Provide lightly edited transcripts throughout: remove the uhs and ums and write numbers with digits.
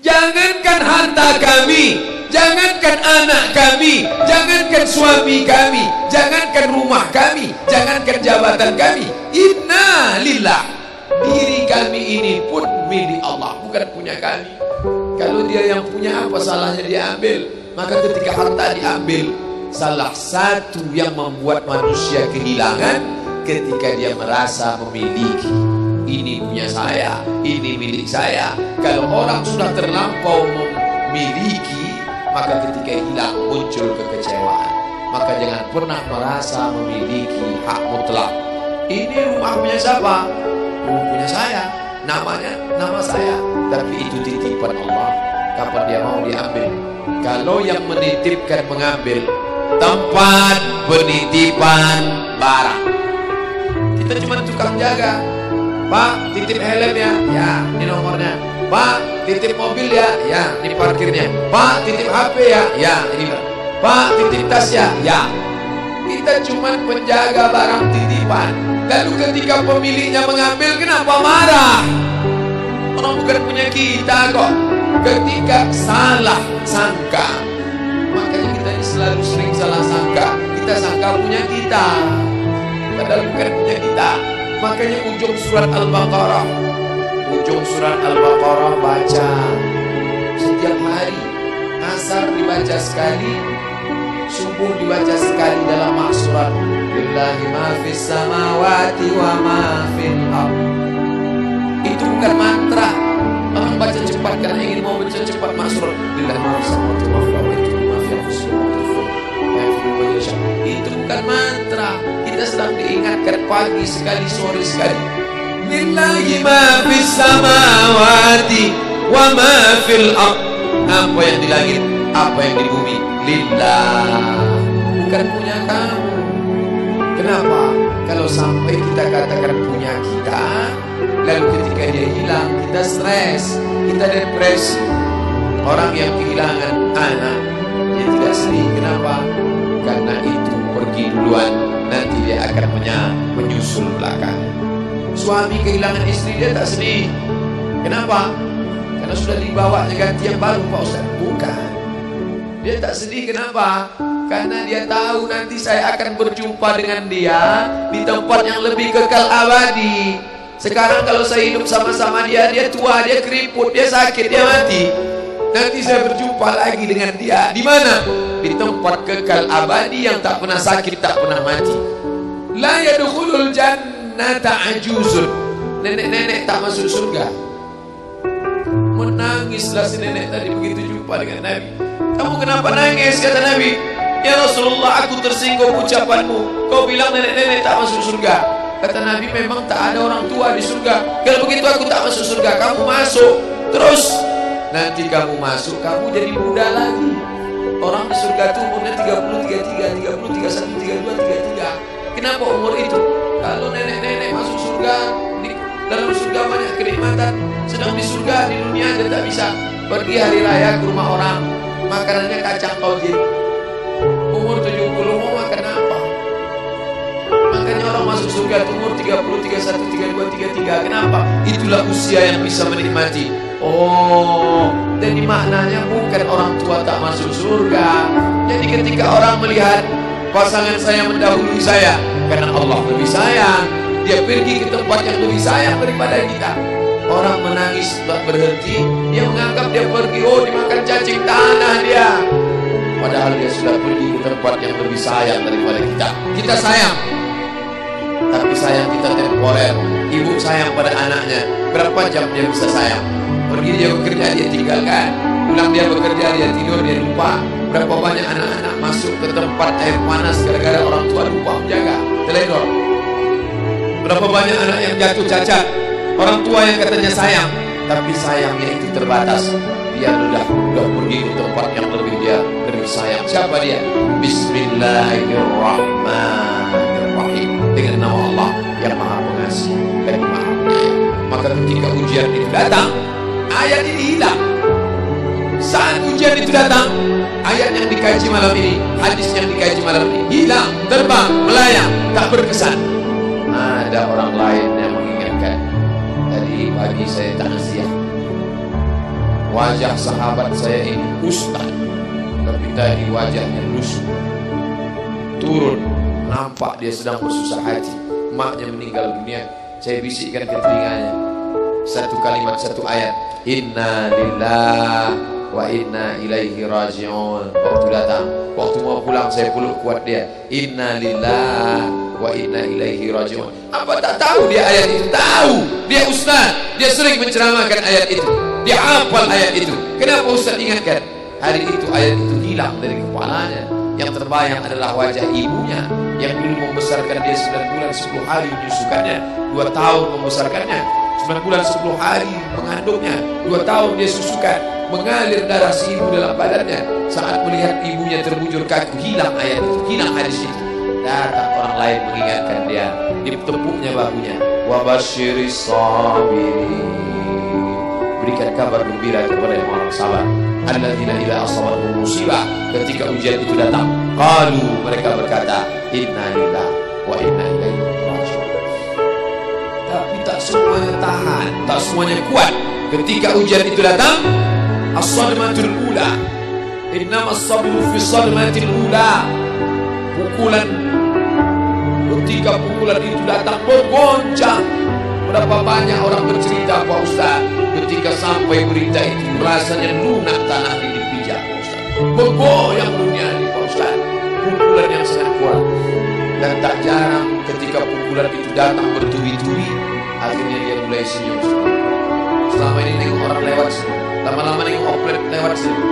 Jangankan harta kami, jangankan anak kami, jangankan suami kami, jangankan rumah kami, jangankan jabatan kami. Inna lillah. Diri kami ini pun milik Allah, bukan punya kami. Kalau dia yang punya, apa salahnya diambil? Maka ketika harta diambil, salah satu yang membuat manusia kehilangan ketika dia merasa memiliki. Ini punya saya, ini milik saya. Kalau orang sudah terlampau memiliki, maka ketika hilang muncul kekecewaan. Maka jangan pernah merasa memiliki hak mutlak. Ini rumah punya siapa? Rumah punya saya, namanya nama saya. Tapi itu titipan Allah, kapan dia mau diambil. Kalau yang menitipkan mengambil, tempat penitipan barang, kita cuma tukang jaga. Pak, titip helm ya, ya, ini nomornya. Pak, titip mobil ya, ya, ini parkirnya. Pak, titip HP ya, ya, ini. Pak, titip tas ya, ya. Kita cuma penjaga barang titipan. Lalu ketika pemiliknya mengambil, kenapa marah? Orang bukan punya kita kok. Ketika salah sangka, makanya kita ini selalu sering salah sangka. Kita sangka punya kita, padahal bukan punya kita. Makanya ujung surat Al-Baqarah, baca setiap hari. Asar dibaca sekali, subuh dibaca sekali dalam maksurat. Lillahi ma fis samawati wa ma fil ardh. Itu bukan mantra. Orang baca cepat karena ingin mau baca cepat maksurat. Lillahi ma fis samawati wa fil ardh. Itu bukan mantra. Kita sedang diingatkan pagi sekali, sore sekali. Lillahi ma fis samawati wa ma fil ardh. Apa yang di langit, apa yang di bumi, lillah, bukan punya kamu. Kenapa? Kalau sampai kita katakan punya kita, lalu ketika dia hilang, kita stres, kita depresi. Orang yang kehilangan anak, dia tidak sedih. Kenapa? Karena itu pergi duluan, nanti dia akan menyusul belakang. Suami kehilangan istri, dia tak sedih. Kenapa? Karena sudah dibawa ganti yang baru, Pak Ustaz. Bukan. Dia tak sedih, kenapa? Karena dia tahu nanti saya akan berjumpa dengan dia di tempat yang lebih kekal abadi. Sekarang kalau saya hidup sama-sama dia, dia tua, dia keriput, dia sakit, dia mati. Nanti saya berjumpa lagi dengan dia. Di mana? Di tempat kekal abadi yang tak pernah sakit, tak pernah mati. La yadkhulul jannata ajuzun. Nenek-nenek tak masuk surga. Menangislah si nenek tadi begitu jumpa dengan Nabi. Kamu kenapa nangis? Kata Nabi. Ya Rasulullah, aku tersinggung ucapanmu. Kau bilang nenek-nenek tak masuk surga. Kata Nabi, memang tak ada orang tua di surga. Kalau begitu aku tak masuk surga. Kamu masuk. Terus nanti kamu masuk, kamu jadi muda lagi. Orang di surga itu umurnya 30, 33, 30, 31, 32, 33. Kenapa umur itu? Kalau nenek-nenek masuk surga, di dalam surga banyak kenikmatan. Sedang di surga, di dunia dia tak bisa. Pergi hari raya ke rumah orang, makanannya kacang tojin. Umur 70 mau makan apa? Makanya orang masuk surga umur 30, 31, 32, 33. Kenapa? Itulah usia yang bisa menikmati. Oh, jadi maknanya bukan orang tua tak masuk surga. Jadi ketika orang melihat pasangan saya mendahului saya, karena Allah lebih sayang, dia pergi ke tempat yang lebih sayang daripada kita. Orang menangis tak berhenti, dia menganggap dia pergi, oh dimakan cacing tanah dia. Padahal dia sudah pergi ke tempat yang lebih sayang daripada kita. Kita sayang, tapi sayang kita temporer. Ibu sayang pada anaknya, berapa jam dia bisa sayang? Pergi dia bekerja, dia tinggalkan. Pulang dia bekerja, dia tidur, dia lupa. Berapa banyak anak-anak masuk ke tempat air panas gara-gara orang tua lupa menjaga, teledor. Berapa banyak anak yang jatuh cacat, orang tua yang katanya sayang, tapi sayangnya itu terbatas. Dia sudah pergi ke tempat yang lebih sayang. Siapa dia? Bismillahirrahmanirrahim. Dengan nama Allah yang Maha Pengasih dan Maha Penyayang. Maka ketika ujian itu datang, ayat ini hilang. Saat ujian itu datang, ayat yang dikaji malam ini, hadis yang dikaji malam ini hilang, terbang, melayang, tak berkesan. Ada orang lain yang mengingatkan. Tadi pagi saya takziah. wajah sahabat saya ini ustaz, tapi tadi wajahnya lusuh. Turun, nampak dia sedang bersusah hati, maknya meninggal dunia. Saya bisikkan ke telinganya satu kalimat, satu ayat, inna lillahi wa inna ilaihi raji'un. Waktu datang, waktu mau pulang saya peluk kuat dia, inna lillahi wa inna ilaihi raji'un. Apa tak tahu dia ayat itu? Tahu, dia ustaz, dia sering menceramahkan ayat itu, dia hafal ayat itu. Kenapa ustaz ingatkan? Hari itu ayat itu hilang dari kepalanya. Yang terbayang adalah wajah ibunya yang dulu membesarkan dia 9 bulan 10 hari menyusukannya, 2 tahun membesarkannya, 9 bulan 10 hari mengandungnya, 2 tahun dia susukan, mengalir darah si ibu dalam badannya. Saat melihat ibunya terbujur kaku, hilang ayat itu, hilang hadis itu. Datang orang lain mengingatkan dia, ditepuknya bahunya, wabasyiris sabirin, berikan kabar gembira kepada yang orang sabar. Alladzina idza asabatuhum musibah, ketika ujian itu datang, qalu, mereka berkata, inna lillahi wa inna ilaihi raji'un. Tapi tak semuanya tahan, tak semuanya kuat. Ketika ujian itu datang, as-sadmatul ula, innamas sabru fi sadmatil ula. Pukulan, ketika pukulan itu datang bergoncang. Berapa banyak orang bercerita, Pak Ustaz, ketika sampai berita itu rasanya lunak tanah ini dipijak, Pak Ustaz, bergoyang dunia ini, Pak Ustaz. Pukulan yang sangat kuat. Dan tak jarang ketika pukulan itu datang bertubi-tubi, akhirnya dia mulai senyum. Selama ini nengok orang lewat sini, lama-lama nengok oplet lewat sini.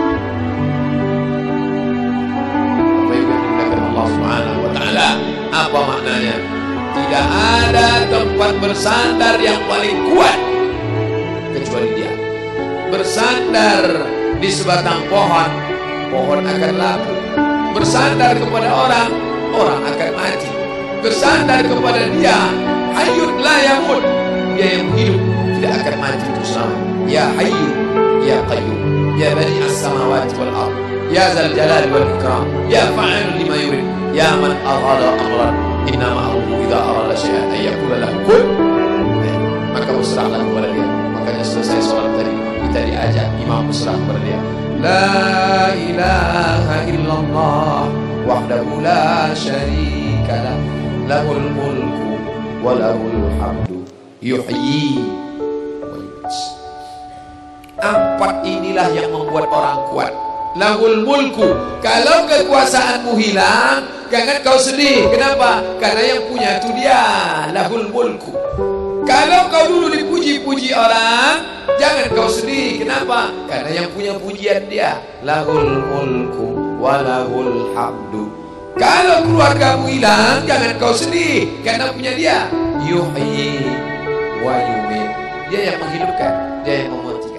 Apa yang dikatakan Allah Subhanahu wa Ta'ala? Apa maknanya? Tidak ada tempat bersandar yang paling kuat kecuali dia. Bersandar di sebatang pohon, pohon akan lapu. Bersandar kepada orang, orang akan mati. Bersandar kepada dia, hayyun la yamut, dia yang hidup tidak akan mati itu selama. Ya hayyu ya qayyum ya bani as-samawati wal ard ya zal jalali wal ikram ya fa'alun lima yurid ya man arada amran innama amruhu idza arada syai'an ay yaqula lahu kun. Maka berserahlah kepada dia. Makanya selesai sholat tadi kita diajak imam berserah kepada dia. La ilaha illallah wahdahu la syarika lah, lahul mulku wa lahul hamdu yuhyi wa yumiit. 4 inilah yang membuat orang kuat. Lahul mulku, kalau kekuasaanmu hilang, jangan kau sedih. Kenapa? Karena yang punya itu dia. Lahul mulku. Kalau kau dulu dipuji-puji orang, jangan kau sedih. Kenapa? Karena yang punya pujian dia. Lahul mulku walahul hamdu. Kalau keluargamu hilang, jangan kau sedih, karena punya dia. Yuhyi wa yumiit. Dia yang menghidupkan, dia yang memati.